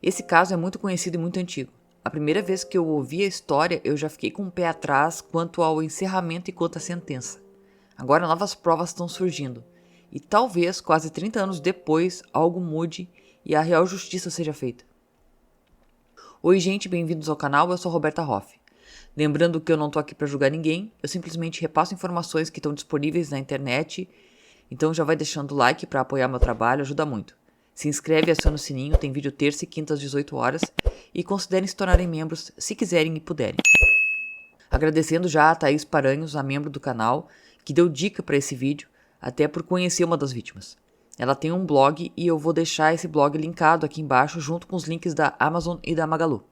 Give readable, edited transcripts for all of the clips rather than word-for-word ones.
Esse caso é muito conhecido e muito antigo. A primeira vez que eu ouvi a história, eu já fiquei com o pé atrás quanto ao encerramento e quanto à sentença. Agora novas provas estão surgindo, e talvez, quase 30 anos depois, algo mude e a real justiça seja feita. Oi gente, bem-vindos ao canal, eu sou Roberta Hoff. Lembrando que eu não tô aqui para julgar ninguém, eu simplesmente repasso informações que estão disponíveis na internet, então já vai deixando o like para apoiar meu trabalho, ajuda muito. Se inscreve e aciona o sininho, tem vídeo terça e quinta às 18 horas, e considerem se tornarem membros se quiserem e puderem. Agradecendo já a Thaís Paranhos, a membro do canal, que deu dica para esse vídeo, até por conhecer uma das vítimas. Ela tem um blog e eu vou deixar esse blog linkado aqui embaixo junto com os links da Amazon e da Magalu.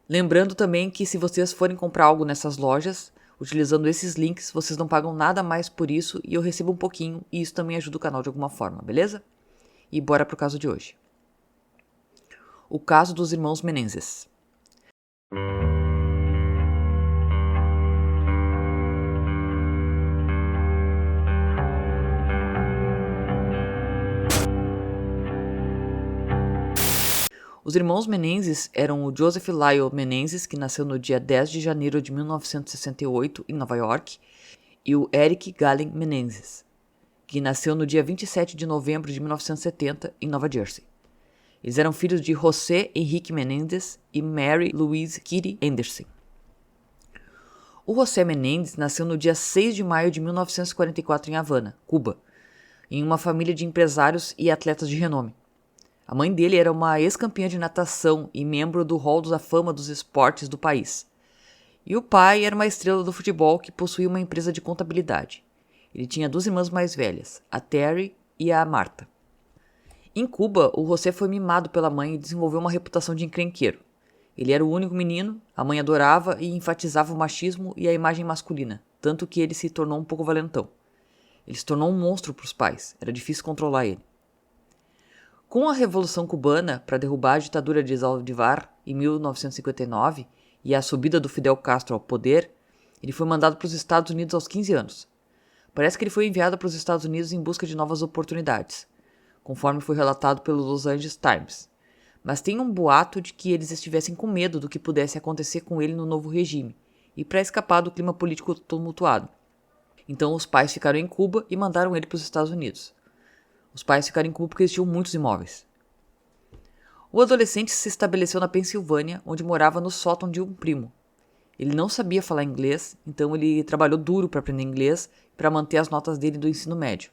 Lembrando também que se vocês forem comprar algo nessas lojas, utilizando esses links, vocês não pagam nada mais por isso e eu recebo um pouquinho e isso também ajuda o canal de alguma forma, beleza? E bora pro caso de hoje. O caso dos irmãos Menezes. Os irmãos Menezes eram o Joseph Lyle Menezes, que nasceu no dia 10 de janeiro de 1968 em Nova York, e o Eric Galen Menezes, que nasceu no dia 27 de novembro de 1970 em Nova Jersey. Eles eram filhos de José Henrique Menendez e Mary Louise Kitty Anderson. O José Menendez nasceu no dia 6 de maio de 1944 em Havana, Cuba, em uma família de empresários e atletas de renome. A mãe dele era uma ex-campeã de natação e membro do Hall da Fama dos Esportes do país. E o pai era uma estrela do futebol que possuía uma empresa de contabilidade. Ele tinha duas irmãs mais velhas, a Terry e a Marta. Em Cuba, o José foi mimado pela mãe e desenvolveu uma reputação de encrenqueiro. Ele era o único menino, a mãe adorava e enfatizava o machismo e a imagem masculina, tanto que ele se tornou um pouco valentão. Ele se tornou um monstro para os pais, era difícil controlar ele. Com a Revolução Cubana para derrubar a ditadura de Zaldívar em 1959 e a subida do Fidel Castro ao poder, ele foi mandado para os Estados Unidos aos 15 anos. Parece que ele foi enviado para os Estados Unidos em busca de novas oportunidades, conforme foi relatado pelo Los Angeles Times. Mas tem um boato de que eles estivessem com medo do que pudesse acontecer com ele no novo regime e para escapar do clima político tumultuado. Então os pais ficaram em Cuba e mandaram ele para os Estados Unidos. Os pais ficaram em Cuba porque eles tinham muitos imóveis. O adolescente se estabeleceu na Pensilvânia, onde morava no sótão de um primo. Ele não sabia falar inglês, então ele trabalhou duro para aprender inglês e para manter as notas dele do ensino médio.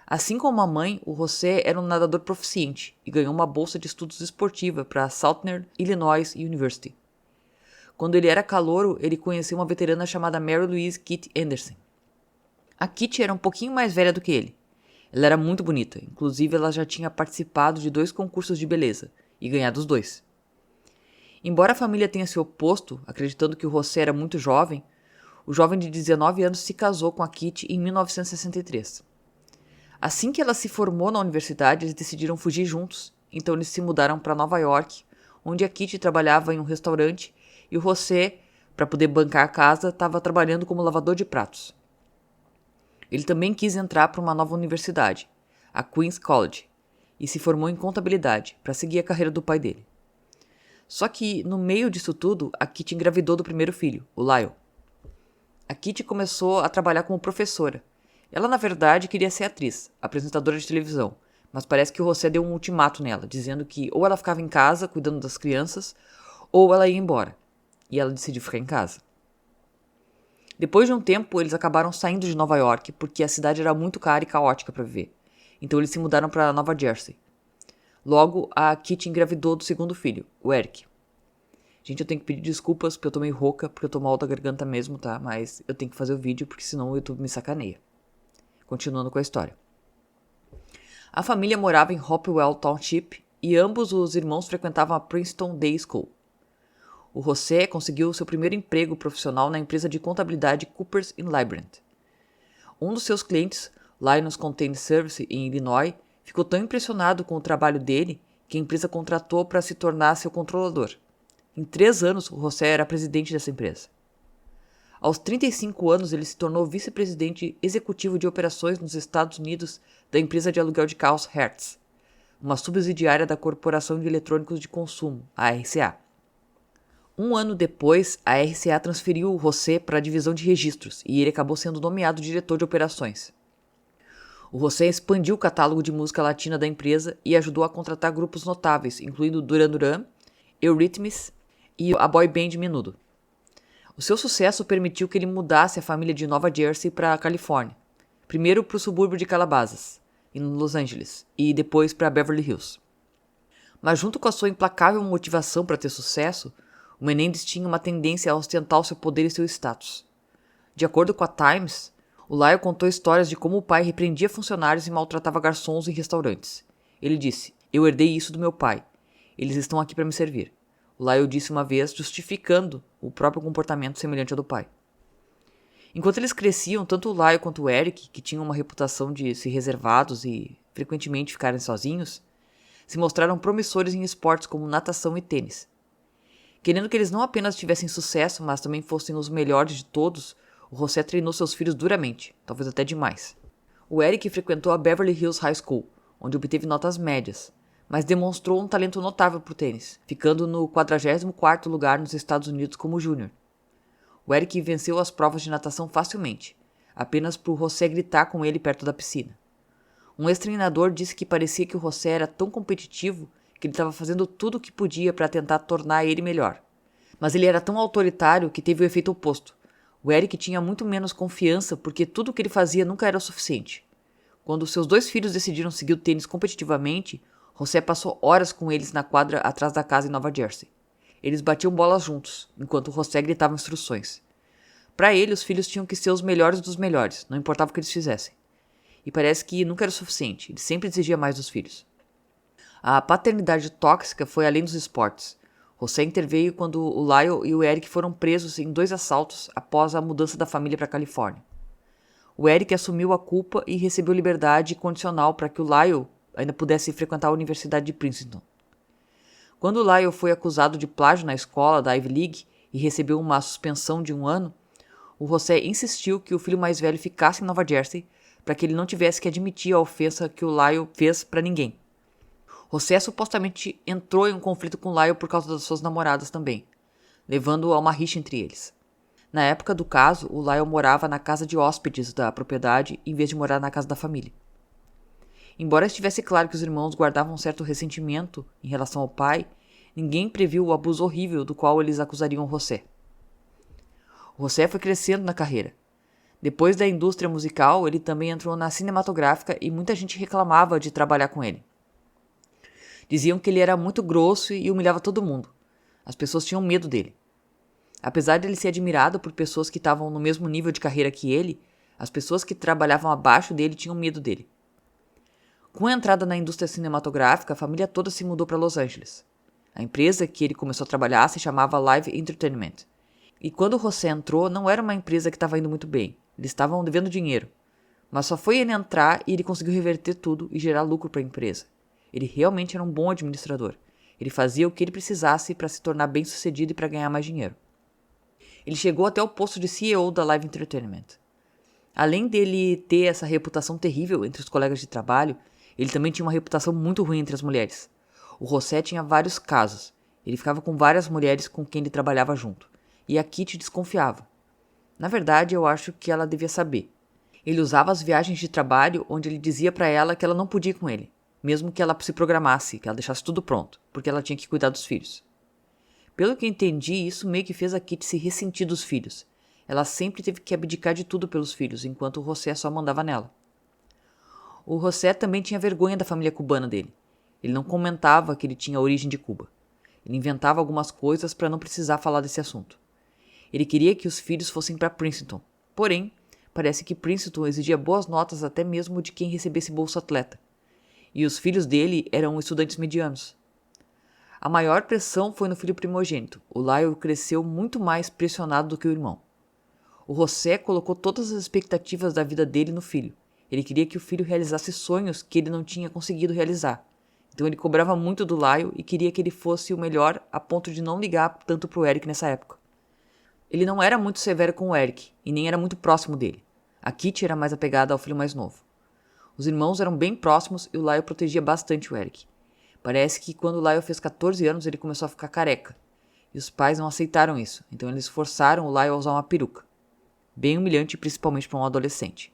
Assim como a mãe, o José era um nadador proficiente e ganhou uma bolsa de estudos esportiva para a Southern Illinois University. Quando ele era calouro, ele conheceu uma veterana chamada Mary Louise Kitty Anderson. A Kitty era um pouquinho mais velha do que ele. Ela era muito bonita, inclusive ela já tinha participado de 2 concursos de beleza e ganhado os 2. Embora a família tenha se oposto, acreditando que o José era muito jovem, o jovem de 19 anos se casou com a Kitty em 1963. Assim que ela se formou na universidade, eles decidiram fugir juntos, então eles se mudaram para Nova York, onde a Kitty trabalhava em um restaurante e o José, para poder bancar a casa, estava trabalhando como lavador de pratos. Ele também quis entrar para uma nova universidade, a Queens College, e se formou em contabilidade para seguir a carreira do pai dele. Só que, no meio disso tudo, a Kitty engravidou do primeiro filho, o Lyle. A Kitty começou a trabalhar como professora. Ela, na verdade, queria ser atriz, apresentadora de televisão, mas parece que o José deu um ultimato nela, dizendo que ou ela ficava em casa, cuidando das crianças, ou ela ia embora. E ela decidiu ficar em casa. Depois de um tempo, eles acabaram saindo de Nova York porque a cidade era muito cara e caótica para viver. Então eles se mudaram para Nova Jersey. Logo, a Kitty engravidou do segundo filho, o Eric. Gente, eu tenho que pedir desculpas porque eu tô meio rouca, porque eu tô mal da garganta mesmo, tá? Mas eu tenho que fazer o vídeo porque senão o YouTube me sacaneia. Continuando com a história. A família morava em Hopewell Township e ambos os irmãos frequentavam a Princeton Day School. O José conseguiu seu primeiro emprego profissional na empresa de contabilidade Coopers & Lybrand. Um dos seus clientes, Linus Container Service, em Illinois, ficou tão impressionado com o trabalho dele que a empresa contratou para se tornar seu controlador. Em 3 anos, o José era presidente dessa empresa. Aos 35 anos, ele se tornou vice-presidente executivo de operações nos Estados Unidos da empresa de aluguel de carros Hertz. uma subsidiária da Corporação de Eletrônicos de Consumo, a RCA. Um ano depois, a RCA transferiu o José para a divisão de registros e ele acabou sendo nomeado diretor de operações. O José expandiu o catálogo de música latina da empresa e ajudou a contratar grupos notáveis, incluindo Duran Duran, Eurythmics e a boy band Menudo. O seu sucesso permitiu que ele mudasse a família de Nova Jersey para a Califórnia, primeiro para o subúrbio de Calabasas, em Los Angeles, e depois para Beverly Hills. Mas junto com a sua implacável motivação para ter sucesso, o Menendez tinha uma tendência a ostentar o seu poder e seu status. De acordo com a Times, o Lyle contou histórias de como o pai repreendia funcionários e maltratava garçons em restaurantes. Ele disse: "Eu herdei isso do meu pai. Eles estão aqui para me servir." O Lyle disse uma vez, justificando o próprio comportamento semelhante ao do pai. Enquanto eles cresciam, tanto o Lyle quanto o Eric, que tinham uma reputação de se reservados e frequentemente ficarem sozinhos, se mostraram promissores em esportes como natação e tênis. Querendo que eles não apenas tivessem sucesso, mas também fossem os melhores de todos, o José treinou seus filhos duramente, talvez até demais. O Eric frequentou a Beverly Hills High School, onde obteve notas médias, mas demonstrou um talento notável para o tênis, ficando no 44º lugar nos Estados Unidos como júnior. O Eric venceu as provas de natação facilmente, apenas para o José gritar com ele perto da piscina. Um ex-treinador disse que parecia que o José era tão competitivo que ele estava fazendo tudo o que podia para tentar tornar ele melhor. Mas ele era tão autoritário que teve o efeito oposto. O Eric tinha muito menos confiança porque tudo o que ele fazia nunca era o suficiente. Quando seus 2 filhos decidiram seguir o tênis competitivamente, José passou horas com eles na quadra atrás da casa em Nova Jersey. Eles batiam bolas juntos, enquanto José gritava instruções. Para ele, os filhos tinham que ser os melhores dos melhores, não importava o que eles fizessem. E parece que nunca era o suficiente, ele sempre exigia mais dos filhos. A paternidade tóxica foi além dos esportes. José interveio quando o Lyle e o Eric foram presos em 2 assaltos após a mudança da família para a Califórnia. O Eric assumiu a culpa e recebeu liberdade condicional para que o Lyle ainda pudesse frequentar a Universidade de Princeton. Quando o Lyle foi acusado de plágio na escola da Ivy League e recebeu uma suspensão de 1 ano, o José insistiu que o filho mais velho ficasse em Nova Jersey para que ele não tivesse que admitir a ofensa que o Lyle fez para ninguém. José supostamente entrou em um conflito com Lyle por causa das suas namoradas também, levando a uma rixa entre eles. Na época do caso, o Lyle morava na casa de hóspedes da propriedade em vez de morar na casa da família. Embora estivesse claro que os irmãos guardavam um certo ressentimento em relação ao pai, ninguém previu o abuso horrível do qual eles acusariam José. O José foi crescendo na carreira. Depois da indústria musical, ele também entrou na cinematográfica e muita gente reclamava de trabalhar com ele. Diziam que ele era muito grosso e humilhava todo mundo. As pessoas tinham medo dele. Apesar de ele ser admirado por pessoas que estavam no mesmo nível de carreira que ele, as pessoas que trabalhavam abaixo dele tinham medo dele. Com a entrada na indústria cinematográfica, a família toda se mudou para Los Angeles. A empresa que ele começou a trabalhar se chamava Live Entertainment. E quando o José entrou, não era uma empresa que estava indo muito bem. Eles estavam devendo dinheiro. Mas só foi ele entrar e ele conseguiu reverter tudo e gerar lucro para a empresa. Ele realmente era um bom administrador. Ele fazia o que ele precisasse para se tornar bem-sucedido e para ganhar mais dinheiro. Ele chegou até o posto de CEO da Live Entertainment. Além dele ter essa reputação terrível entre os colegas de trabalho, ele também tinha uma reputação muito ruim entre as mulheres. O José tinha vários casos. Ele ficava com várias mulheres com quem ele trabalhava junto. E a Kitty desconfiava. Na verdade, eu acho que ela devia saber. Ele usava as viagens de trabalho onde ele dizia para ela que ela não podia ir com ele, mesmo que ela se programasse, que ela deixasse tudo pronto, porque ela tinha que cuidar dos filhos. Pelo que entendi, isso meio que fez a Kitty se ressentir dos filhos. Ela sempre teve que abdicar de tudo pelos filhos, enquanto o José só mandava nela. O José também tinha vergonha da família cubana dele. Ele não comentava que ele tinha origem de Cuba. Ele inventava algumas coisas para não precisar falar desse assunto. Ele queria que os filhos fossem para Princeton. Porém, parece que Princeton exigia boas notas até mesmo de quem recebesse bolsa atleta. E os filhos dele eram estudantes medianos. A maior pressão foi no filho primogênito. O Lyle cresceu muito mais pressionado do que o irmão. O José colocou todas as expectativas da vida dele no filho. Ele queria que o filho realizasse sonhos que ele não tinha conseguido realizar. Então ele cobrava muito do Lyle e queria que ele fosse o melhor a ponto de não ligar tanto pro Eric nessa época. Ele não era muito severo com o Eric e nem era muito próximo dele. A Kitty era mais apegada ao filho mais novo. Os irmãos eram bem próximos e o Lyle protegia bastante o Eric. Parece que quando Lyle fez 14 anos ele começou a ficar careca, e os pais não aceitaram isso, então eles forçaram o Lyle a usar uma peruca. Bem humilhante, principalmente para um adolescente.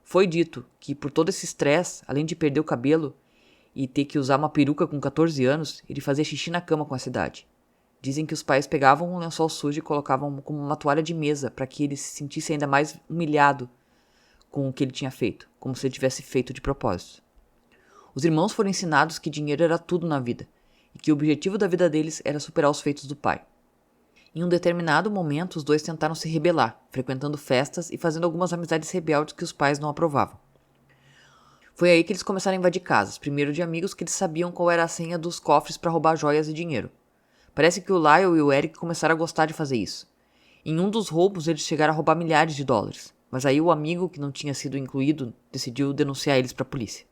Foi dito que por todo esse estresse, além de perder o cabelo e ter que usar uma peruca com 14 anos, ele fazia xixi na cama com essa idade. Dizem que os pais pegavam um lençol sujo e colocavam como uma toalha de mesa para que ele se sentisse ainda mais humilhado com o que ele tinha feito, como se ele tivesse feito de propósito. Os irmãos foram ensinados que dinheiro era tudo na vida e que o objetivo da vida deles era superar os feitos do pai. Em um determinado momento, os dois tentaram se rebelar, frequentando festas e fazendo algumas amizades rebeldes que os pais não aprovavam. Foi aí que eles começaram a invadir casas, primeiro de amigos que eles sabiam qual era a senha dos cofres para roubar joias e dinheiro. Parece que o Lyle e o Eric começaram a gostar de fazer isso. Em um dos roubos, eles chegaram a roubar milhares de dólares, mas aí o amigo, que não tinha sido incluído, decidiu denunciar eles para a polícia.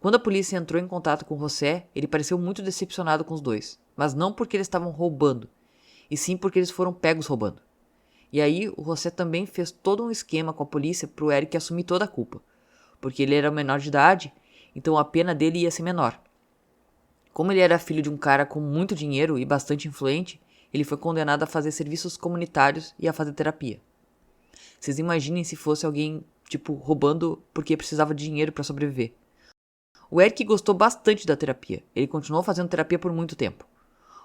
Quando a polícia entrou em contato com José, ele pareceu muito decepcionado com os dois, mas não porque eles estavam roubando, e sim porque eles foram pegos roubando. E aí o José também fez todo um esquema com a polícia para o Eric assumir toda a culpa, porque ele era menor de idade, então a pena dele ia ser menor. Como ele era filho de um cara com muito dinheiro e bastante influente, ele foi condenado a fazer serviços comunitários e a fazer terapia. Vocês imaginem se fosse alguém, roubando porque precisava de dinheiro para sobreviver. O Eric gostou bastante da terapia. Ele continuou fazendo terapia por muito tempo.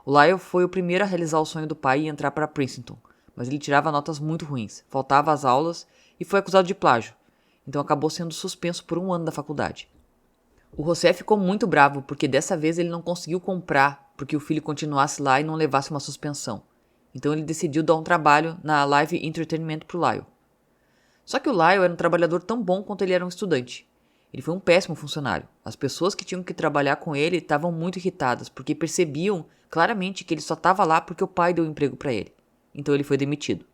O Lyle foi o primeiro a realizar o sonho do pai e entrar para Princeton, mas ele tirava notas muito ruins, faltava às aulas e foi acusado de plágio, então acabou sendo suspenso por 1 ano da faculdade. O José ficou muito bravo porque dessa vez ele não conseguiu comprar porque o filho continuasse lá e não levasse uma suspensão. Então ele decidiu dar um trabalho na Live Entertainment pro Lyle. Só que o Lyle era um trabalhador tão bom quanto ele era um estudante. Ele foi um péssimo funcionário. As pessoas que tinham que trabalhar com ele estavam muito irritadas porque percebiam claramente que ele só estava lá porque o pai deu um emprego para ele. Então ele foi demitido.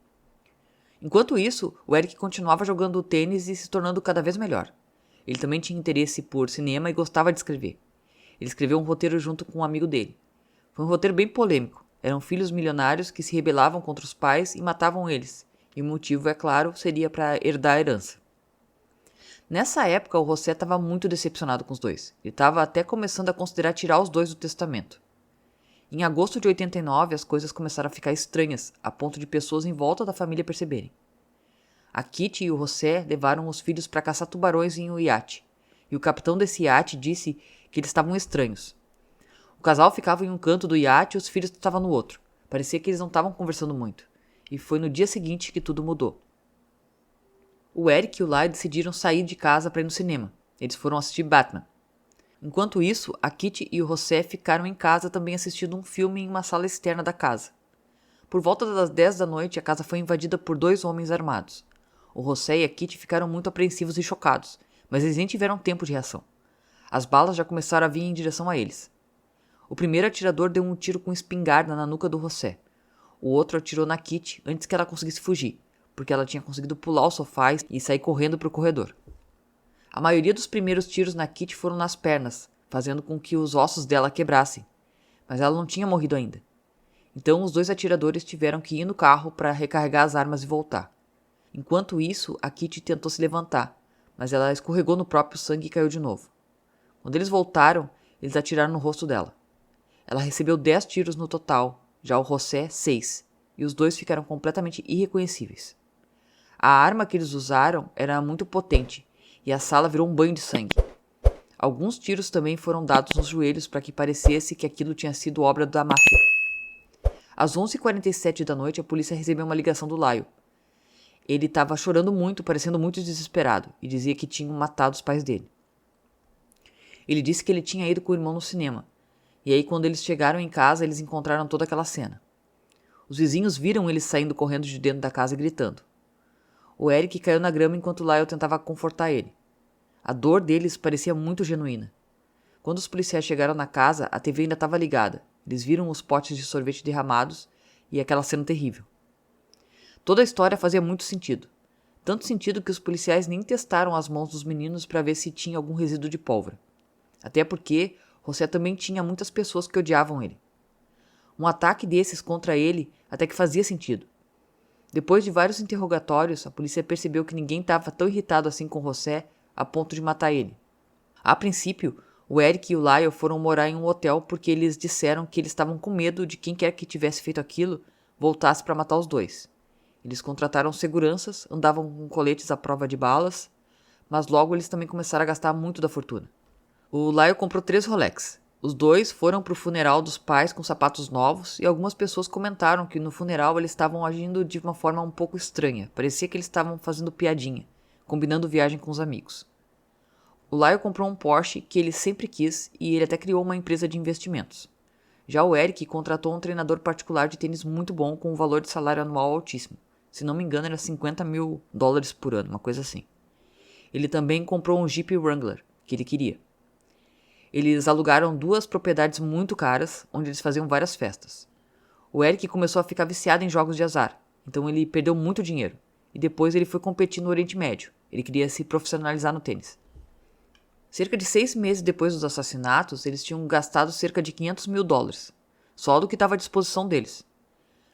Enquanto isso, o Eric continuava jogando tênis e se tornando cada vez melhor. Ele também tinha interesse por cinema e gostava de escrever. Ele escreveu um roteiro junto com um amigo dele. Foi um roteiro bem polêmico. Eram filhos milionários que se rebelavam contra os pais e matavam eles. E o motivo, é claro, seria para herdar a herança. Nessa época, o José estava muito decepcionado com os dois. Ele estava até começando a considerar tirar os dois do testamento. Em agosto de 89, as coisas começaram a ficar estranhas, a ponto de pessoas em volta da família perceberem. A Kitty e o José levaram os filhos para caçar tubarões em um iate, e o capitão desse iate disse que eles estavam estranhos. O casal ficava em um canto do iate e os filhos estavam no outro. Parecia que eles não estavam conversando muito. E foi no dia seguinte que tudo mudou. O Eric e o Lyle decidiram sair de casa para ir no cinema. Eles foram assistir Batman. Enquanto isso, a Kitty e o José ficaram em casa também assistindo um filme em uma sala externa da casa. Por volta das 10 da noite, a casa foi invadida por 2 homens armados. O José e a Kitty ficaram muito apreensivos e chocados, mas eles nem tiveram tempo de reação. As balas já começaram a vir em direção a eles. O primeiro atirador deu um tiro com espingarda na nuca do José. O outro atirou na Kitty antes que ela conseguisse fugir, porque ela tinha conseguido pular o sofá e sair correndo para o corredor. A maioria dos primeiros tiros na Kitty foram nas pernas, fazendo com que os ossos dela quebrassem, mas ela não tinha morrido ainda. Então os 2 atiradores tiveram que ir no carro para recarregar as armas e voltar. Enquanto isso, a Kitty tentou se levantar, mas ela escorregou no próprio sangue e caiu de novo. Quando eles voltaram, eles atiraram no rosto dela. Ela recebeu 10 tiros no total, já o José 6, e os 2 ficaram completamente irreconhecíveis. A arma que eles usaram era muito potente, e a sala virou um banho de sangue. Alguns tiros também foram dados nos joelhos para que parecesse que aquilo tinha sido obra da máfia. Às 11h47 da noite, a polícia recebeu uma ligação do Lyle. Ele estava chorando muito, parecendo muito desesperado, e dizia que tinham matado os pais dele. Ele disse que ele tinha ido com o irmão no cinema, e aí quando eles chegaram em casa, eles encontraram toda aquela cena. Os vizinhos viram eles saindo correndo de dentro da casa e gritando. O Eric caiu na grama enquanto Lyle tentava confortar ele. A dor deles parecia muito genuína. Quando os policiais chegaram na casa, a TV ainda estava ligada. Eles viram os potes de sorvete derramados e aquela cena terrível. Toda a história fazia muito sentido. Tanto sentido que os policiais nem testaram as mãos dos meninos para ver se tinha algum resíduo de pólvora. Até porque José também tinha muitas pessoas que odiavam ele. Um ataque desses contra ele até que fazia sentido. Depois de vários interrogatórios, a polícia percebeu que ninguém estava tão irritado assim com José a ponto de matar ele. A princípio, O Eric e o Lyle foram morar em um hotel porque eles disseram que eles estavam com medo de quem quer que tivesse feito aquilo voltasse para matar os dois. Eles contrataram seguranças, andavam com coletes à prova de balas, mas logo eles também começaram a gastar muito da fortuna. O Lyle comprou 3 Rolex. Os dois foram para o funeral dos pais com sapatos novos e algumas pessoas comentaram que no funeral eles estavam agindo de uma forma um pouco estranha. Parecia que eles estavam fazendo piadinha, combinando viagem com os amigos. O Lyle comprou um Porsche que ele sempre quis e ele até criou uma empresa de investimentos. Já o Eric contratou um treinador particular de tênis muito bom com um valor de salário anual altíssimo. Se não me engano era $50 mil por ano, uma coisa assim. Ele também comprou um Jeep Wrangler, que ele queria. Eles alugaram 2 propriedades muito caras, onde eles faziam várias festas. O Eric começou a ficar viciado em jogos de azar, então ele perdeu muito dinheiro. E depois ele foi competir no Oriente Médio. Ele queria se profissionalizar no tênis. Cerca de 6 meses depois dos assassinatos, eles tinham gastado cerca de $500 mil, só do que estava à disposição deles.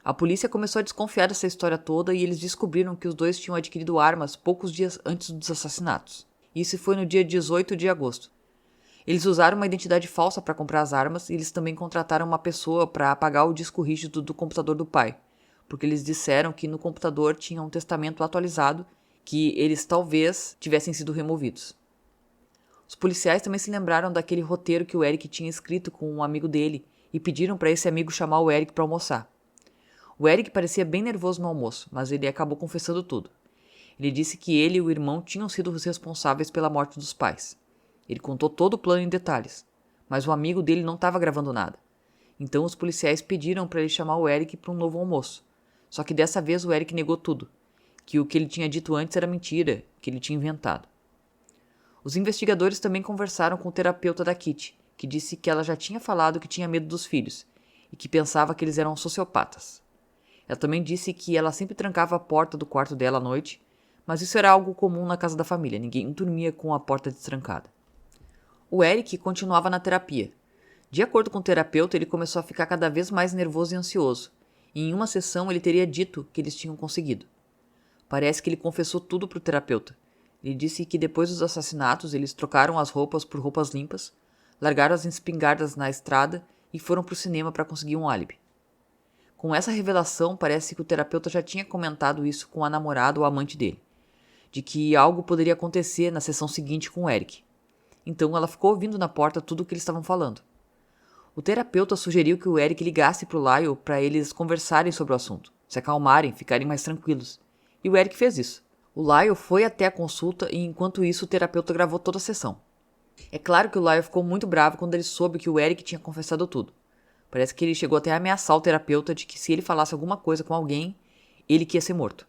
A polícia começou a desconfiar dessa história toda e eles descobriram que os dois tinham adquirido armas poucos dias antes dos assassinatos. Isso foi no dia 18 de agosto. Eles usaram uma identidade falsa para comprar as armas e eles também contrataram uma pessoa para apagar o disco rígido do computador do pai, porque eles disseram que no computador tinha um testamento atualizado que eles talvez tivessem sido removidos. Os policiais também se lembraram daquele roteiro que o Eric tinha escrito com um amigo dele e pediram para esse amigo chamar o Eric para almoçar. O Eric parecia bem nervoso no almoço, mas ele acabou confessando tudo. Ele disse que ele e o irmão tinham sido os responsáveis pela morte dos pais. Ele contou todo o plano em detalhes, mas o amigo dele não estava gravando nada. Então os policiais pediram para ele chamar o Eric para um novo almoço. Só que dessa vez o Eric negou tudo, que o que ele tinha dito antes era mentira, que ele tinha inventado. Os investigadores também conversaram com o terapeuta da Kitty, que disse que ela já tinha falado que tinha medo dos filhos e que pensava que eles eram sociopatas. Ela também disse que ela sempre trancava a porta do quarto dela à noite, mas isso era algo comum na casa da família, ninguém dormia com a porta destrancada. O Eric continuava na terapia. De acordo com o terapeuta, ele começou a ficar cada vez mais nervoso e ansioso, e em uma sessão ele teria dito que eles tinham conseguido. Parece que ele confessou tudo para o terapeuta. Ele disse que depois dos assassinatos eles trocaram as roupas por roupas limpas, largaram as espingardas na estrada e foram para o cinema para conseguir um álibi. Com essa revelação, parece que o terapeuta já tinha comentado isso com a namorada ou amante dele, de que algo poderia acontecer na sessão seguinte com o Eric. Então ela ficou ouvindo na porta tudo o que eles estavam falando. O terapeuta sugeriu que o Eric ligasse para o Lyle para eles conversarem sobre o assunto, se acalmarem, ficarem mais tranquilos. E o Eric fez isso. O Lyle foi até a consulta e enquanto isso o terapeuta gravou toda a sessão. É claro que o Lyle ficou muito bravo quando ele soube que o Eric tinha confessado tudo. Parece que ele chegou até a ameaçar o terapeuta de que se ele falasse alguma coisa com alguém, ele que ia ser morto.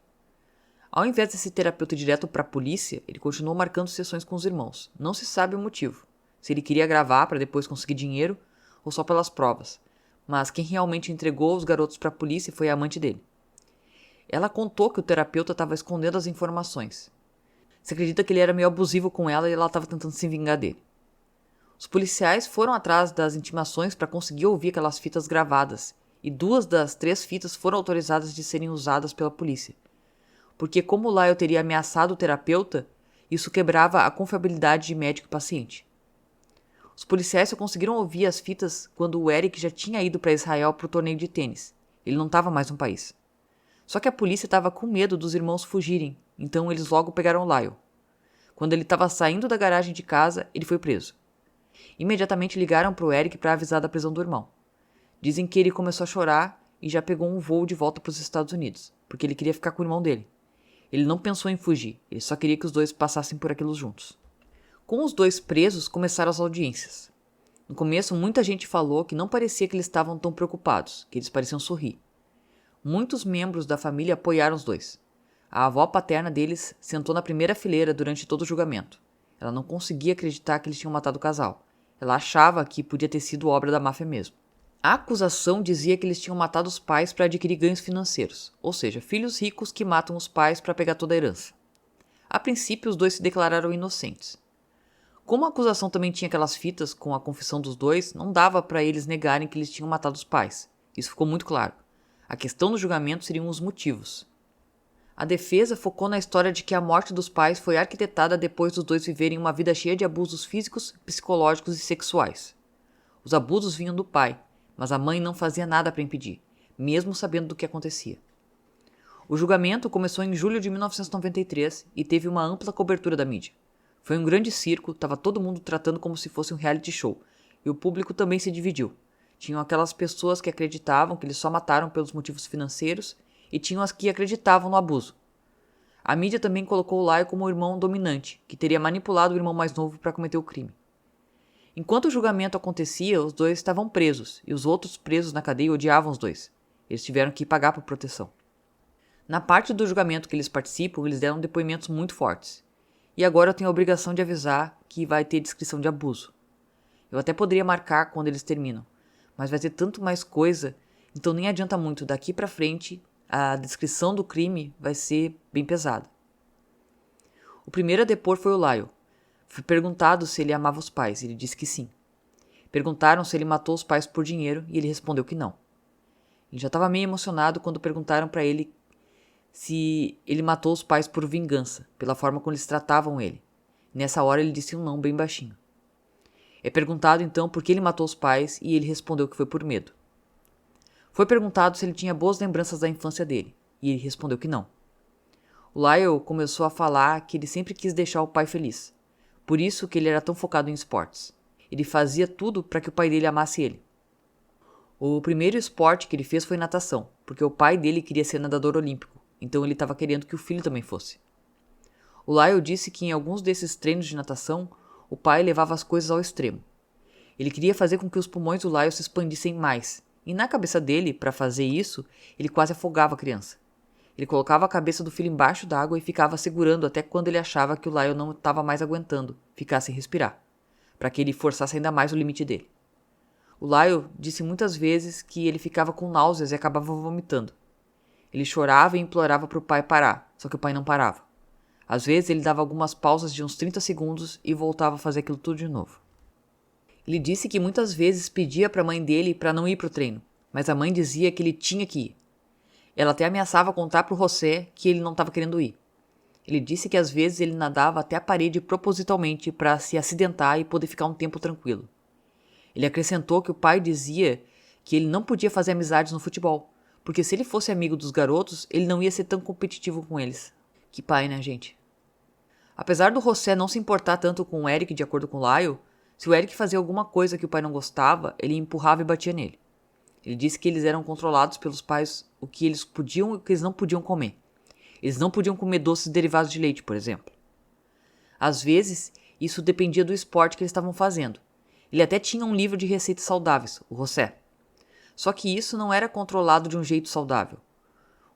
Ao invés desse terapeuta ir direto para a polícia, ele continuou marcando sessões com os irmãos. Não se sabe o motivo. Se ele queria gravar para depois conseguir dinheiro ou só pelas provas. Mas quem realmente entregou os garotos para a polícia foi a amante dele. Ela contou que o terapeuta estava escondendo as informações. Se acredita que ele era meio abusivo com ela e ela estava tentando se vingar dele. Os policiais foram atrás das intimações para conseguir ouvir aquelas fitas gravadas, e 2 das 3 fitas foram autorizadas de serem usadas pela polícia. Porque como o Lyle teria ameaçado o terapeuta, isso quebrava a confiabilidade de médico e paciente. Os policiais só conseguiram ouvir as fitas quando o Eric já tinha ido para Israel para o torneio de tênis. Ele não estava mais no país. Só que a polícia estava com medo dos irmãos fugirem, então eles logo pegaram o Lyle. Quando ele estava saindo da garagem de casa, ele foi preso. Imediatamente ligaram para o Eric para avisar da prisão do irmão. Dizem que ele começou a chorar e já pegou um voo de volta para os Estados Unidos, porque ele queria ficar com o irmão dele. Ele não pensou em fugir, ele só queria que os dois passassem por aquilo juntos. Com os 2 presos, começaram as audiências. No começo, muita gente falou que não parecia que eles estavam tão preocupados, que eles pareciam sorrir. Muitos membros da família apoiaram os 2. A avó paterna deles sentou na primeira fileira durante todo o julgamento. Ela não conseguia acreditar que eles tinham matado o casal. Ela achava que podia ter sido obra da máfia mesmo. A acusação dizia que eles tinham matado os pais para adquirir ganhos financeiros, ou seja, filhos ricos que matam os pais para pegar toda a herança. A princípio, os 2 se declararam inocentes. Como a acusação também tinha aquelas fitas com a confissão dos 2, não dava para eles negarem que eles tinham matado os pais. Isso ficou muito claro. A questão do julgamento seriam os motivos. A defesa focou na história de que a morte dos pais foi arquitetada depois dos dois viverem uma vida cheia de abusos físicos, psicológicos e sexuais. Os abusos vinham do pai, mas a mãe não fazia nada para impedir, mesmo sabendo do que acontecia. O julgamento começou em julho de 1993 e teve uma ampla cobertura da mídia. Foi um grande circo, estava todo mundo tratando como se fosse um reality show, e o público também se dividiu. Tinham aquelas pessoas que acreditavam que eles só mataram pelos motivos financeiros e tinham as que acreditavam no abuso. A mídia também colocou o Lyle como o irmão dominante, que teria manipulado o irmão mais novo para cometer o crime. Enquanto o julgamento acontecia, os dois estavam presos, e os outros presos na cadeia odiavam os dois. Eles tiveram que pagar por proteção. Na parte do julgamento que eles participam, eles deram depoimentos muito fortes. E agora eu tenho a obrigação de avisar que vai ter descrição de abuso. Eu até poderia marcar quando eles terminam, mas vai ter tanto mais coisa, então nem adianta muito. Daqui pra frente, a descrição do crime vai ser bem pesada. O primeiro a depor foi o Lyle. Foi perguntado se ele amava os pais, ele disse que sim. Perguntaram se ele matou os pais por dinheiro e ele respondeu que não. Ele já estava meio emocionado quando perguntaram para ele se ele matou os pais por vingança, pela forma como eles tratavam ele. Nessa hora ele disse um não bem baixinho. É perguntado então por que ele matou os pais e ele respondeu que foi por medo. Foi perguntado se ele tinha boas lembranças da infância dele, e ele respondeu que não. O Lyle começou a falar que ele sempre quis deixar o pai feliz, por isso que ele era tão focado em esportes. Ele fazia tudo para que o pai dele amasse ele. O primeiro esporte que ele fez foi natação, porque o pai dele queria ser nadador olímpico, então ele estava querendo que o filho também fosse. O Lyle disse que em alguns desses treinos de natação, o pai levava as coisas ao extremo. Ele queria fazer com que os pulmões do Lyle se expandissem mais, e na cabeça dele, para fazer isso, ele quase afogava a criança. Ele colocava a cabeça do filho embaixo d'água e ficava segurando até quando ele achava que o Lyle não estava mais aguentando, ficar sem respirar, para que ele forçasse ainda mais o limite dele. O Lyle disse muitas vezes que ele ficava com náuseas e acabava vomitando. Ele chorava e implorava para o pai parar, só que o pai não parava. Às vezes ele dava algumas pausas de uns 30 segundos e voltava a fazer aquilo tudo de novo. Ele disse que muitas vezes pedia para a mãe dele para não ir para o treino, mas a mãe dizia que ele tinha que ir. Ela até ameaçava contar para o José que ele não estava querendo ir. Ele disse que às vezes ele nadava até a parede propositalmente para se acidentar e poder ficar um tempo tranquilo. Ele acrescentou que o pai dizia que ele não podia fazer amizades no futebol, porque se ele fosse amigo dos garotos, ele não ia ser tão competitivo com eles. Que pai, né, gente? Apesar do José não se importar tanto com o Eric, de acordo com o Lyle, se o Eric fazia alguma coisa que o pai não gostava, ele empurrava e batia nele. Ele disse que eles eram controlados pelos pais o que eles podiam e o que eles não podiam comer. Eles não podiam comer doces derivados de leite, por exemplo. Às vezes, isso dependia do esporte que eles estavam fazendo. Ele até tinha um livro de receitas saudáveis, o José. Só que isso não era controlado de um jeito saudável.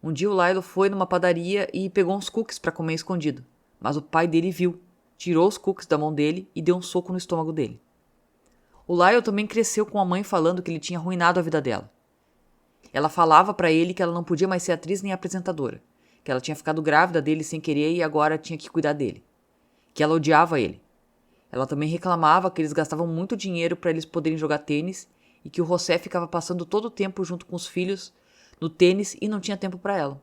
Um dia o Lyle foi numa padaria e pegou uns cookies para comer escondido, mas o pai dele viu, tirou os cookies da mão dele e deu um soco no estômago dele. O Lyle também cresceu com a mãe falando que ele tinha arruinado a vida dela. Ela falava para ele que ela não podia mais ser atriz nem apresentadora, que ela tinha ficado grávida dele sem querer e agora tinha que cuidar dele, que ela odiava ele. Ela também reclamava que eles gastavam muito dinheiro para eles poderem jogar tênis e que o José ficava passando todo o tempo junto com os filhos no tênis e não tinha tempo para ela.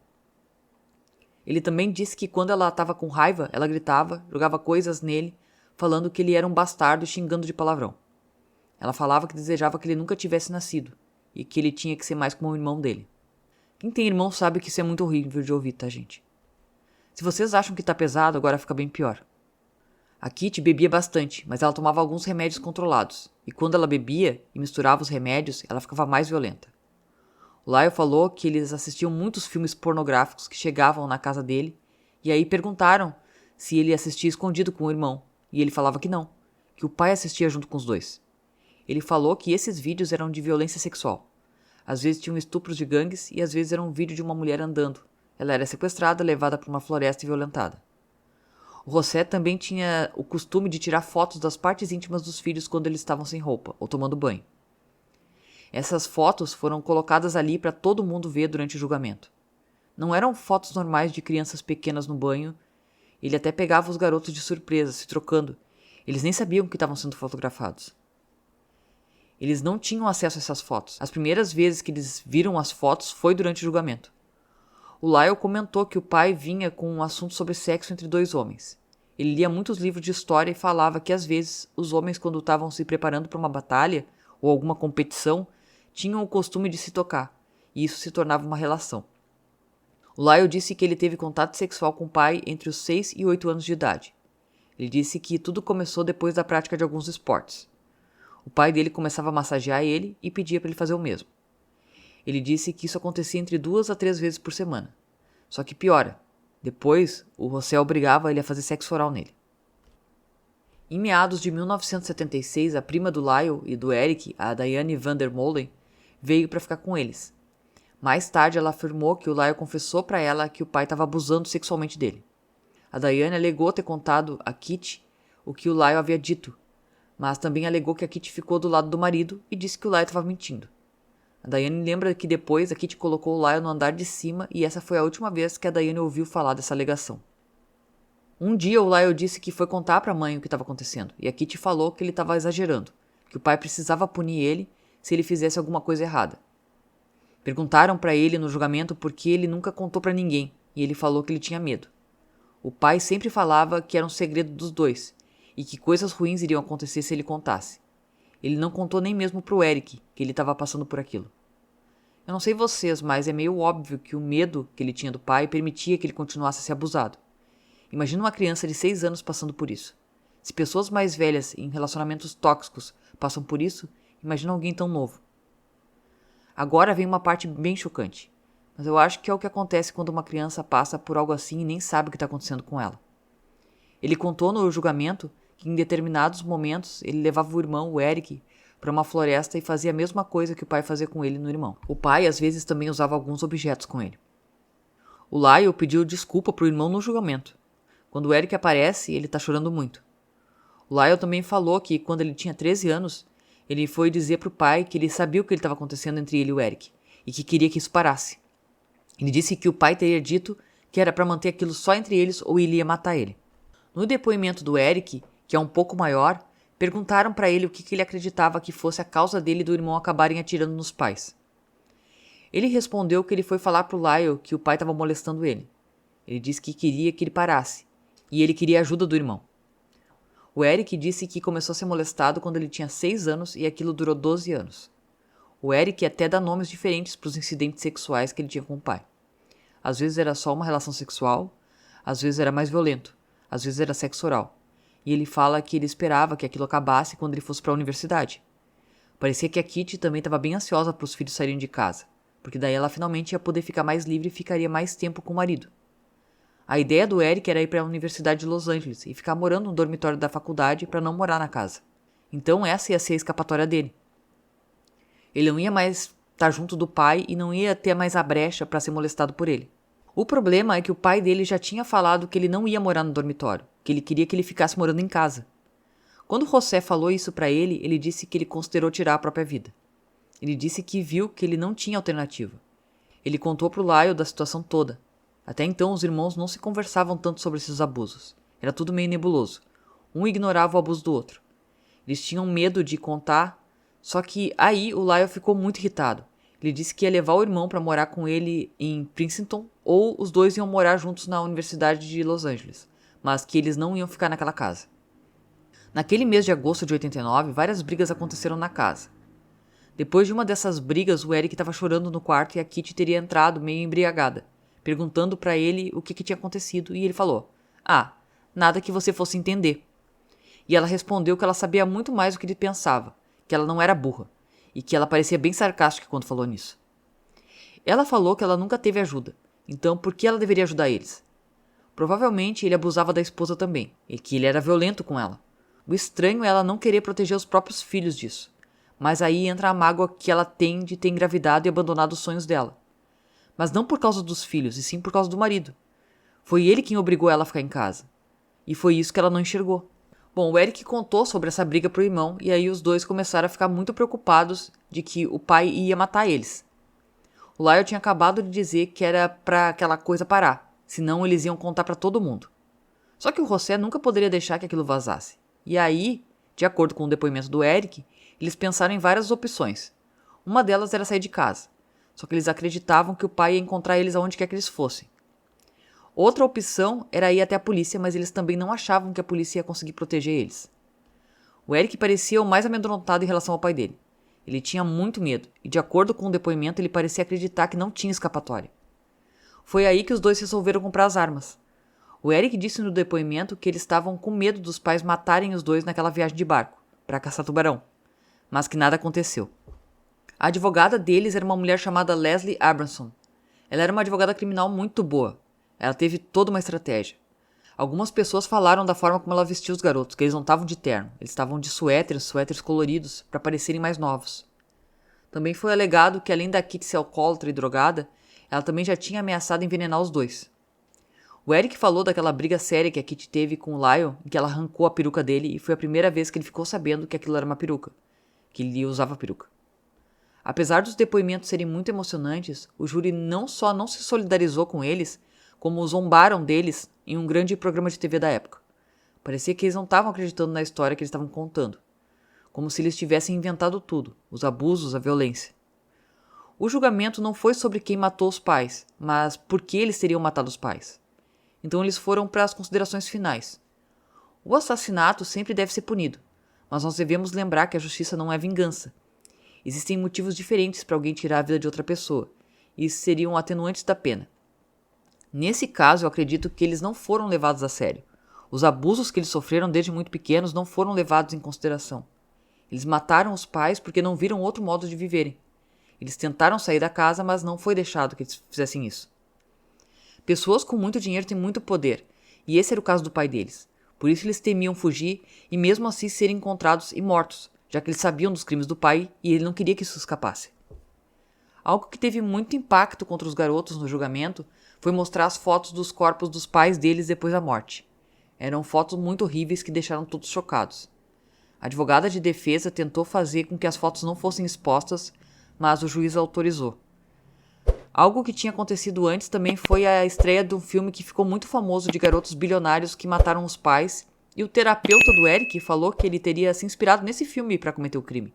Ele também disse que quando ela estava com raiva, ela gritava, jogava coisas nele, falando que ele era um bastardo e xingando de palavrão. Ela falava que desejava que ele nunca tivesse nascido e que ele tinha que ser mais como o irmão dele. Quem tem irmão sabe que isso é muito horrível de ouvir, tá, gente? Se vocês acham que tá pesado, agora fica bem pior. A Kitty bebia bastante, mas ela tomava alguns remédios controlados, e quando ela bebia e misturava os remédios, ela ficava mais violenta. O Lyle falou que eles assistiam muitos filmes pornográficos que chegavam na casa dele, e aí perguntaram se ele assistia escondido com o irmão, e ele falava que não, que o pai assistia junto com os dois. Ele falou que esses vídeos eram de violência sexual. Às vezes tinham estupros de gangues e às vezes era um vídeo de uma mulher andando. Ela era sequestrada, levada para uma floresta e violentada. O José também tinha o costume de tirar fotos das partes íntimas dos filhos quando eles estavam sem roupa ou tomando banho. Essas fotos foram colocadas ali para todo mundo ver durante o julgamento. Não eram fotos normais de crianças pequenas no banho. Ele até pegava os garotos de surpresa, se trocando. Eles nem sabiam que estavam sendo fotografados. Eles não tinham acesso a essas fotos. As primeiras vezes que eles viram as fotos foi durante o julgamento. O Lyle comentou que o pai vinha com um assunto sobre sexo entre dois homens. Ele lia muitos livros de história e falava que às vezes os homens, quando estavam se preparando para uma batalha ou alguma competição, tinham o costume de se tocar, e isso se tornava uma relação. O Lyle disse que ele teve contato sexual com o pai entre os 6 e 8 anos de idade. Ele disse que tudo começou depois da prática de alguns esportes. O pai dele começava a massagear ele e pedia para ele fazer o mesmo. Ele disse que isso acontecia entre 2 a 3 vezes por semana. Só que piora. Depois, o José obrigava ele a fazer sexo oral nele. Em meados de 1976, a prima do Lyle e do Eric, a Diane van der Molen, veio para ficar com eles. Mais tarde, ela afirmou que o Lyle confessou para ela que o pai estava abusando sexualmente dele. A Diane alegou ter contado a Kitty o que o Lyle havia dito, mas também alegou que a Kitty ficou do lado do marido e disse que o Lyle estava mentindo. A Diane lembra que depois a Kitty colocou o Lyle no andar de cima e essa foi a última vez que a Diane ouviu falar dessa alegação. Um dia o Lyle disse que foi contar para a mãe o que estava acontecendo e a Kitty falou que ele estava exagerando, que o pai precisava punir ele se ele fizesse alguma coisa errada. Perguntaram para ele no julgamento por que ele nunca contou para ninguém e ele falou que ele tinha medo. O pai sempre falava que era um segredo dos dois e que coisas ruins iriam acontecer se ele contasse. Ele não contou nem mesmo pro Eric que ele estava passando por aquilo. Eu não sei vocês, mas é meio óbvio que o medo que ele tinha do pai permitia que ele continuasse a ser abusado. Imagina uma criança de 6 anos passando por isso. Se pessoas mais velhas em relacionamentos tóxicos passam por isso, imagina alguém tão novo. Agora vem uma parte bem chocante, mas eu acho que é o que acontece quando uma criança passa por algo assim e nem sabe o que está acontecendo com ela. Ele contou no julgamento que em determinados momentos ele levava o irmão, o Eric, para uma floresta e fazia a mesma coisa que o pai fazia com ele no irmão. O pai às vezes também usava alguns objetos com ele. O Lyle pediu desculpa para o irmão no julgamento. Quando o Eric aparece, ele está chorando muito. O Lyle também falou que quando ele tinha 13 anos, ele foi dizer para o pai que ele sabia o que estava acontecendo entre ele e o Eric e que queria que isso parasse. Ele disse que o pai teria dito que era para manter aquilo só entre eles ou ele ia matar ele. No depoimento do Eric, que é um pouco maior, perguntaram para ele o que ele acreditava que fosse a causa dele e do irmão acabarem atirando nos pais. Ele respondeu que ele foi falar para o Lyle que o pai estava molestando ele. Ele disse que queria que ele parasse, e ele queria a ajuda do irmão. O Eric disse que começou a ser molestado quando ele tinha 6 anos e aquilo durou 12 anos. O Eric até dá nomes diferentes para os incidentes sexuais que ele tinha com o pai. Às vezes era só uma relação sexual, às vezes era mais violento, às vezes era sexo oral. E ele fala que ele esperava que aquilo acabasse quando ele fosse para a universidade. Parecia que a Kitty também estava bem ansiosa para os filhos saírem de casa, porque daí ela finalmente ia poder ficar mais livre e ficaria mais tempo com o marido. A ideia do Eric era ir para a Universidade de Los Angeles e ficar morando no dormitório da faculdade para não morar na casa. Então essa ia ser a escapatória dele. Ele não ia mais estar junto do pai e não ia ter mais a brecha para ser molestado por ele. O problema é que o pai dele já tinha falado que ele não ia morar no dormitório, que ele queria que ele ficasse morando em casa. Quando José falou isso para ele, ele disse que ele considerou tirar a própria vida. Ele disse que viu que ele não tinha alternativa. Ele contou pro Lyle da situação toda. Até então os irmãos não se conversavam tanto sobre esses abusos. Era tudo meio nebuloso. Um ignorava o abuso do outro. Eles tinham medo de contar, só que aí o Lyle ficou muito irritado. Ele disse que ia levar o irmão para morar com ele em Princeton ou os dois iam morar juntos na Universidade de Los Angeles, mas que eles não iam ficar naquela casa. Naquele mês de agosto de 89, várias brigas aconteceram na casa. Depois de uma dessas brigas, o Eric estava chorando no quarto e a Kitty teria entrado meio embriagada, perguntando para ele o que tinha acontecido e ele falou: "Ah, nada que você fosse entender." E ela respondeu que ela sabia muito mais do que ele pensava, que ela não era burra e que ela parecia bem sarcástica quando falou nisso. Ela falou que ela nunca teve ajuda, então por que ela deveria ajudar eles? Provavelmente ele abusava da esposa também, e que ele era violento com ela. O estranho é ela não querer proteger os próprios filhos disso. Mas aí entra a mágoa que ela tem de ter engravidado e abandonado os sonhos dela. Mas não por causa dos filhos, e sim por causa do marido. Foi ele quem obrigou ela a ficar em casa. E foi isso que ela não enxergou. Bom, o Eric contou sobre essa briga pro irmão e aí os dois começaram a ficar muito preocupados de que o pai ia matar eles. O Lyle tinha acabado de dizer que era pra aquela coisa parar, senão eles iam contar pra todo mundo. Só que o José nunca poderia deixar que aquilo vazasse. E aí, de acordo com o depoimento do Eric, eles pensaram em várias opções. Uma delas era sair de casa. só que eles acreditavam que o pai ia encontrar eles aonde quer que eles fossem. Outra opção era ir até a polícia, mas eles também não achavam que a polícia ia conseguir proteger eles. O Eric parecia o mais amedrontado em relação ao pai dele. Ele tinha muito medo, e de acordo com o depoimento, ele parecia acreditar que não tinha escapatória. Foi aí que os dois resolveram comprar as armas. O Eric disse no depoimento que eles estavam com medo dos pais matarem os dois naquela viagem de barco, para caçar tubarão, mas que nada aconteceu. A advogada deles era uma mulher chamada Leslie Abramson. Ela era uma advogada criminal muito boa. Ela teve toda uma estratégia. Algumas pessoas falaram da forma como ela vestia os garotos, que eles não estavam de terno, eles estavam de suéteres coloridos, para parecerem mais novos. Também foi alegado que além da Kitty ser alcoólatra e drogada, ela também já tinha ameaçado envenenar os dois. O Eric falou daquela briga séria que a Kitty teve com o Lyle, em que ela arrancou a peruca dele e foi a primeira vez que ele ficou sabendo que aquilo era uma peruca, que ele usava peruca. Apesar dos depoimentos serem muito emocionantes, o júri não só não se solidarizou com eles, como zombaram deles em um grande programa de TV da época. Parecia que eles não estavam acreditando na história que eles estavam contando, como se eles tivessem inventado tudo, os abusos, a violência. O julgamento não foi sobre quem matou os pais, mas por que eles teriam matado os pais. Então eles foram para as considerações finais. O assassinato sempre deve ser punido, mas nós devemos lembrar que a justiça não é vingança. Existem motivos diferentes para alguém tirar a vida de outra pessoa, e isso seriam atenuantes da pena. Nesse caso, eu acredito que eles não foram levados a sério. Os abusos que eles sofreram desde muito pequenos não foram levados em consideração. Eles mataram os pais porque não viram outro modo de viverem. Eles tentaram sair da casa, mas não foi deixado que eles fizessem isso. Pessoas com muito dinheiro têm muito poder, e esse era o caso do pai deles. Por isso eles temiam fugir e mesmo assim serem encontrados e mortos, já que eles sabiam dos crimes do pai e ele não queria que isso escapasse. Algo que teve muito impacto contra os garotos no julgamento foi mostrar as fotos dos corpos dos pais deles depois da morte. Eram fotos muito horríveis que deixaram todos chocados. A advogada de defesa tentou fazer com que as fotos não fossem expostas, mas o juiz autorizou. Algo que tinha acontecido antes também foi a estreia de um filme que ficou muito famoso de garotos bilionários que mataram os pais, e o terapeuta do Eric falou que ele teria se inspirado nesse filme para cometer o crime.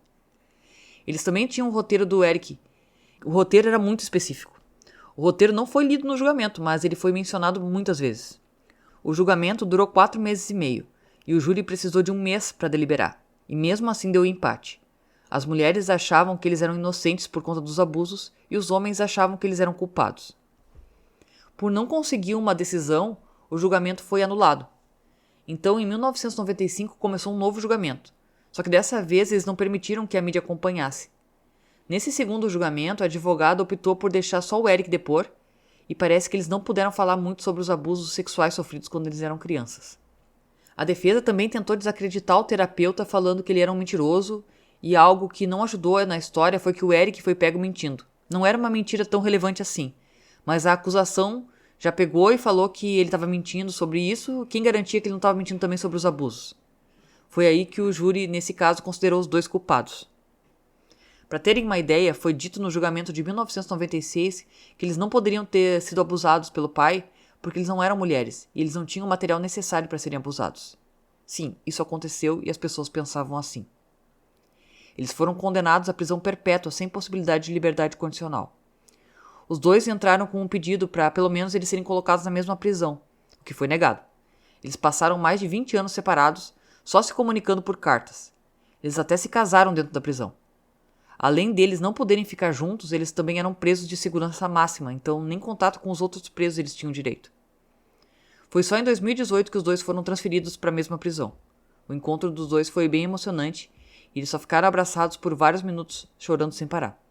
Eles também tinham um roteiro do Eric. O roteiro era muito específico. O roteiro não foi lido no julgamento, mas ele foi mencionado muitas vezes. O julgamento durou 4 meses e meio, e o júri precisou de 1 mês para deliberar, e mesmo assim deu empate. As mulheres achavam que eles eram inocentes por conta dos abusos, e os homens achavam que eles eram culpados. Por não conseguir uma decisão, o julgamento foi anulado. Então, em 1995, começou um novo julgamento, só que dessa vez eles não permitiram que a mídia acompanhasse. Nesse segundo julgamento, a advogada optou por deixar só o Eric depor, e parece que eles não puderam falar muito sobre os abusos sexuais sofridos quando eles eram crianças. A defesa também tentou desacreditar o terapeuta falando que ele era um mentiroso, e algo que não ajudou na história foi que o Eric foi pego mentindo. Não era uma mentira tão relevante assim, mas a acusação já pegou e falou que ele estava mentindo sobre isso, quem garantia que ele não estava mentindo também sobre os abusos? Foi aí que o júri, nesse caso, considerou os dois culpados. Para terem uma ideia, foi dito no julgamento de 1996 que eles não poderiam ter sido abusados pelo pai porque eles não eram mulheres e eles não tinham o material necessário para serem abusados. Sim, isso aconteceu e as pessoas pensavam assim. Eles foram condenados à prisão perpétua sem possibilidade de liberdade condicional. Os dois entraram com um pedido para pelo menos eles serem colocados na mesma prisão, o que foi negado. Eles passaram mais de 20 anos separados, só se comunicando por cartas. Eles até se casaram dentro da prisão. Além deles não poderem ficar juntos, eles também eram presos de segurança máxima, então nem contato com os outros presos eles tinham direito. Foi só em 2018 que os dois foram transferidos para a mesma prisão. O encontro dos dois foi bem emocionante e eles só ficaram abraçados por vários minutos, chorando sem parar.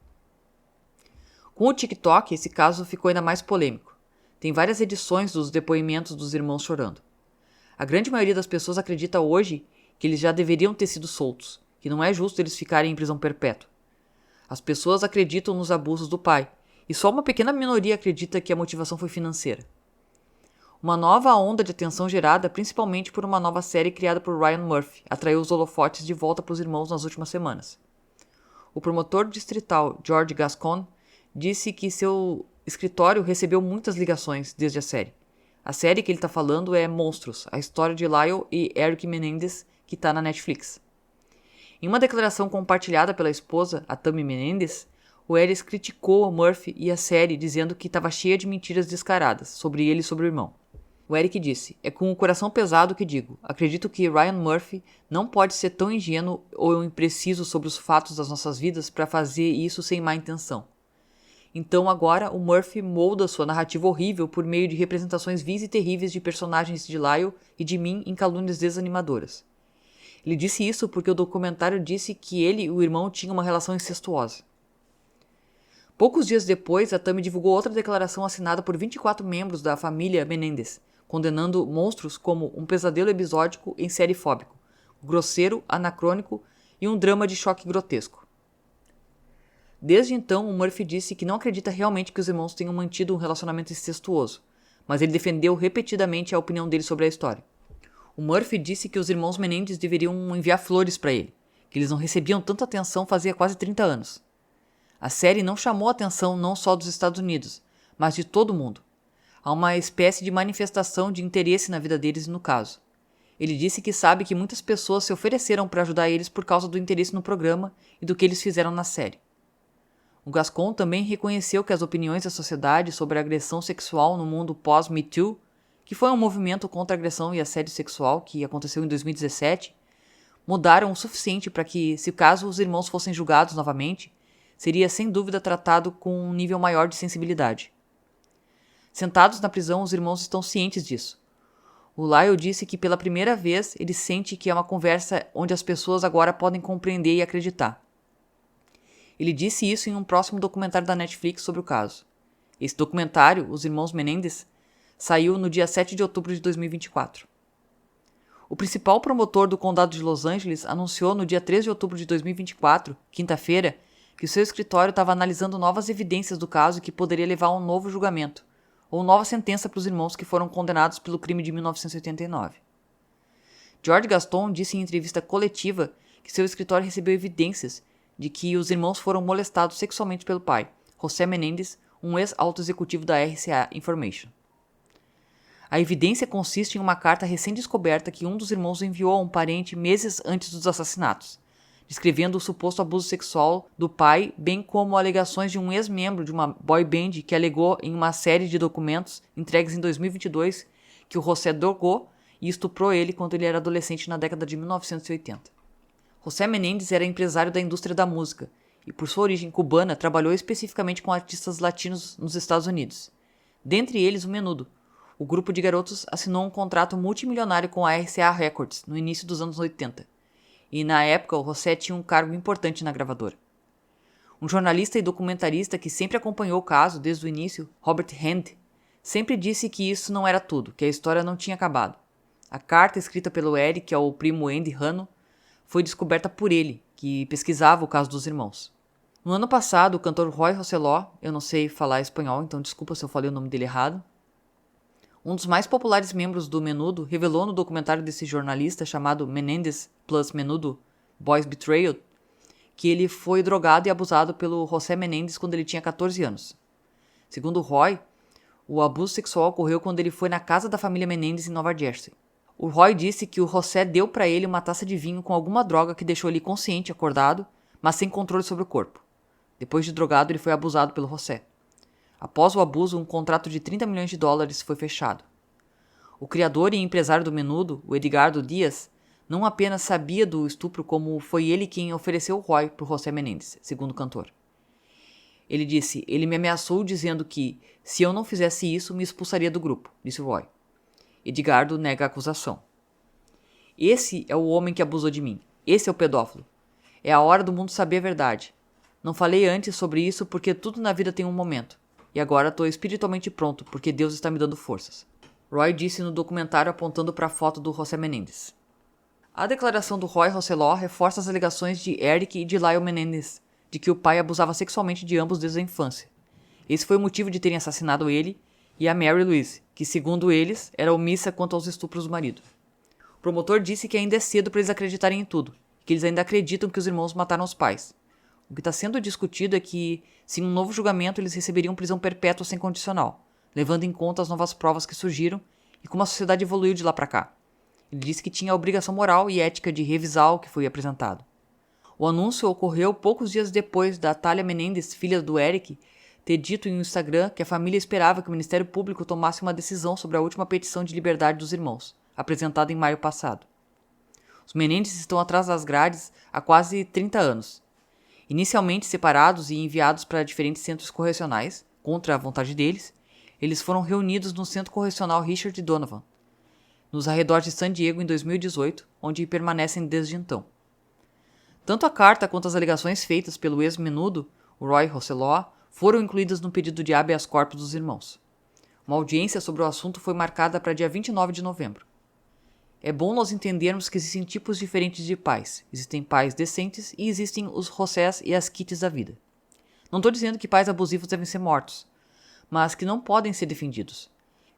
Com o TikTok, esse caso ficou ainda mais polêmico. Tem várias edições dos depoimentos dos irmãos chorando. A grande maioria das pessoas acredita hoje que eles já deveriam ter sido soltos, que não é justo eles ficarem em prisão perpétua. As pessoas acreditam nos abusos do pai, e só uma pequena minoria acredita que a motivação foi financeira. Uma nova onda de atenção gerada principalmente por uma nova série criada por Ryan Murphy atraiu os holofotes de volta para os irmãos nas últimas semanas. O promotor distrital George Gascon disse que seu escritório recebeu muitas ligações desde a série. A série que ele está falando é Monstros, a história de Lyle e Eric Menendez, que está na Netflix. Em uma declaração compartilhada pela esposa, a Tammy Menendez, o Ellis criticou Murphy e a série dizendo que estava cheia de mentiras descaradas sobre ele e sobre o irmão. O Eric disse: "É com o coração pesado que digo. Acredito que Ryan Murphy não pode ser tão ingênuo ou impreciso sobre os fatos das nossas vidas para fazer isso sem má intenção. Então agora o Murphy molda sua narrativa horrível por meio de representações vis e terríveis de personagens de Lyle e de mim em calúnias desanimadoras. Ele disse isso porque o documentário disse que ele e o irmão tinham uma relação incestuosa." Poucos dias depois, a Tammy divulgou outra declaração assinada por 24 membros da família Menendez, condenando Monstros como um pesadelo episódico em série fóbico, grosseiro, anacrônico e um drama de choque grotesco. Desde então, o Murphy disse que não acredita realmente que os irmãos tenham mantido um relacionamento incestuoso, mas ele defendeu repetidamente a opinião dele sobre a história. O Murphy disse que os irmãos Menendez deveriam enviar flores para ele, que eles não recebiam tanta atenção fazia quase 30 anos. A série não chamou a atenção não só dos Estados Unidos, mas de todo mundo. Há uma espécie de manifestação de interesse na vida deles no caso. Ele disse que sabe que muitas pessoas se ofereceram para ajudar eles por causa do interesse no programa e do que eles fizeram na série. O Gascon também reconheceu que as opiniões da sociedade sobre a agressão sexual no mundo pós-Me Too, que foi um movimento contra a agressão e assédio sexual que aconteceu em 2017, mudaram o suficiente para que, se caso os irmãos fossem julgados novamente, seria sem dúvida tratado com um nível maior de sensibilidade. Sentados na prisão, os irmãos estão cientes disso. O Lyle disse que pela primeira vez ele sente que é uma conversa onde as pessoas agora podem compreender e acreditar. Ele disse isso em um próximo documentário da Netflix sobre o caso. Esse documentário, Os Irmãos Menendez, saiu no dia 7 de outubro de 2024. O principal promotor do condado de Los Angeles anunciou no dia 3 de outubro de 2024, quinta-feira, que o seu escritório estava analisando novas evidências do caso que poderia levar a um novo julgamento, ou nova sentença para os irmãos que foram condenados pelo crime de 1989. George Gaston disse em entrevista coletiva que seu escritório recebeu evidências de que os irmãos foram molestados sexualmente pelo pai, José Menendez, um ex-alto executivo da RCA Information. A evidência consiste em uma carta recém-descoberta que um dos irmãos enviou a um parente meses antes dos assassinatos, descrevendo o suposto abuso sexual do pai, bem como alegações de um ex-membro de uma boy band que alegou em uma série de documentos entregues em 2022 que o José drogou e estuprou ele quando ele era adolescente na década de 1980. José Menendez era empresário da indústria da música e, por sua origem cubana, trabalhou especificamente com artistas latinos nos Estados Unidos. Dentre eles, o Menudo. O grupo de garotos assinou um contrato multimilionário com a RCA Records no início dos anos 80. E na época o José tinha um cargo importante na gravadora. Um jornalista e documentarista que sempre acompanhou o caso desde o início, Robert Hand, sempre disse que isso não era tudo, que a história não tinha acabado. A carta escrita pelo Eric ao primo Andy Hanno foi descoberta por ele, que pesquisava o caso dos irmãos. No ano passado, o cantor Roy Rosselló, eu não sei falar espanhol, então desculpa se eu falei o nome dele errado, um dos mais populares membros do Menudo, revelou no documentário desse jornalista chamado Menendez plus Menudo, Boys Betrayal, que ele foi drogado e abusado pelo José Menendez quando ele tinha 14 anos. Segundo Roy, o abuso sexual ocorreu quando ele foi na casa da família Menendez em Nova Jersey. O Roy disse que o José deu para ele uma taça de vinho com alguma droga que deixou ele consciente, acordado, mas sem controle sobre o corpo. Depois de drogado, ele foi abusado pelo José. Após o abuso, um contrato de $30 milhões foi fechado. O criador e empresário do Menudo, o Edgardo Dias, não apenas sabia do estupro, como foi ele quem ofereceu o Roy para o José Menendez, segundo o cantor. Ele disse: "Ele me ameaçou dizendo que, se eu não fizesse isso, me expulsaria do grupo", disse Roy. Edgardo nega a acusação. "Esse é o homem que abusou de mim. Esse é o pedófilo. É a hora do mundo saber a verdade. Não falei antes sobre isso porque tudo na vida tem um momento. E agora estou espiritualmente pronto porque Deus está me dando forças", Roy disse no documentário apontando para a foto do José Menendez. A declaração do Roy Rosselló reforça as alegações de Eric e de Lyle Menendez de que o pai abusava sexualmente de ambos desde a infância. Esse foi o motivo de terem assassinado ele e a Mary Louise, que, segundo eles, era omissa quanto aos estupros do marido. O promotor disse que ainda é cedo para eles acreditarem em tudo, que eles ainda acreditam que os irmãos mataram os pais. O que está sendo discutido é que, se em um novo julgamento, eles receberiam prisão perpétua sem condicional, levando em conta as novas provas que surgiram e como a sociedade evoluiu de lá para cá. Ele disse que tinha a obrigação moral e ética de revisar o que foi apresentado. O anúncio ocorreu poucos dias depois da Thalia Menendez, filha do Eric, ter dito em um Instagram que a família esperava que o Ministério Público tomasse uma decisão sobre a última petição de liberdade dos irmãos, apresentada em maio passado. Os Menendez estão atrás das grades há quase 30 anos. Inicialmente separados e enviados para diferentes centros correcionais, contra a vontade deles, eles foram reunidos no Centro Correcional Richard Donovan, nos arredores de San Diego em 2018, onde permanecem desde então. Tanto a carta quanto as alegações feitas pelo ex-menudo, o Roy Rosselló, foram incluídas no pedido de habeas corpus dos irmãos. Uma audiência sobre o assunto foi marcada para dia 29 de novembro. É bom nós entendermos que existem tipos diferentes de pais. Existem pais decentes e existem os Rossés e as Kitties da vida. Não estou dizendo que pais abusivos devem ser mortos, mas que não podem ser defendidos.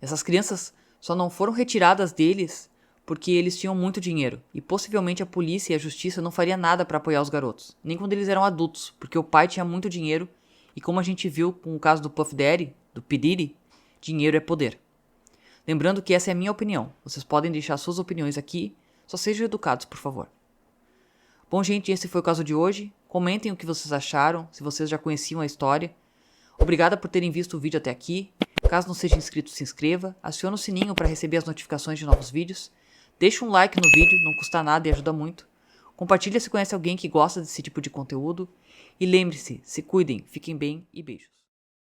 Essas crianças só não foram retiradas deles porque eles tinham muito dinheiro, e possivelmente a polícia e a justiça não faria nada para apoiar os garotos, nem quando eles eram adultos, porque o pai tinha muito dinheiro, e como a gente viu com o caso do Puff Daddy, do P. Diddy, dinheiro é poder. Lembrando que essa é a minha opinião, vocês podem deixar suas opiniões aqui, só sejam educados, por favor. Bom, gente, esse foi o caso de hoje. Comentem o que vocês acharam, se vocês já conheciam a história. Obrigada por terem visto o vídeo até aqui. Caso não seja inscrito, se inscreva. Acione o sininho para receber as notificações de novos vídeos. Deixe um like no vídeo, não custa nada e ajuda muito. Compartilhe se conhece alguém que gosta desse tipo de conteúdo. E lembre-se, se cuidem, fiquem bem e beijos.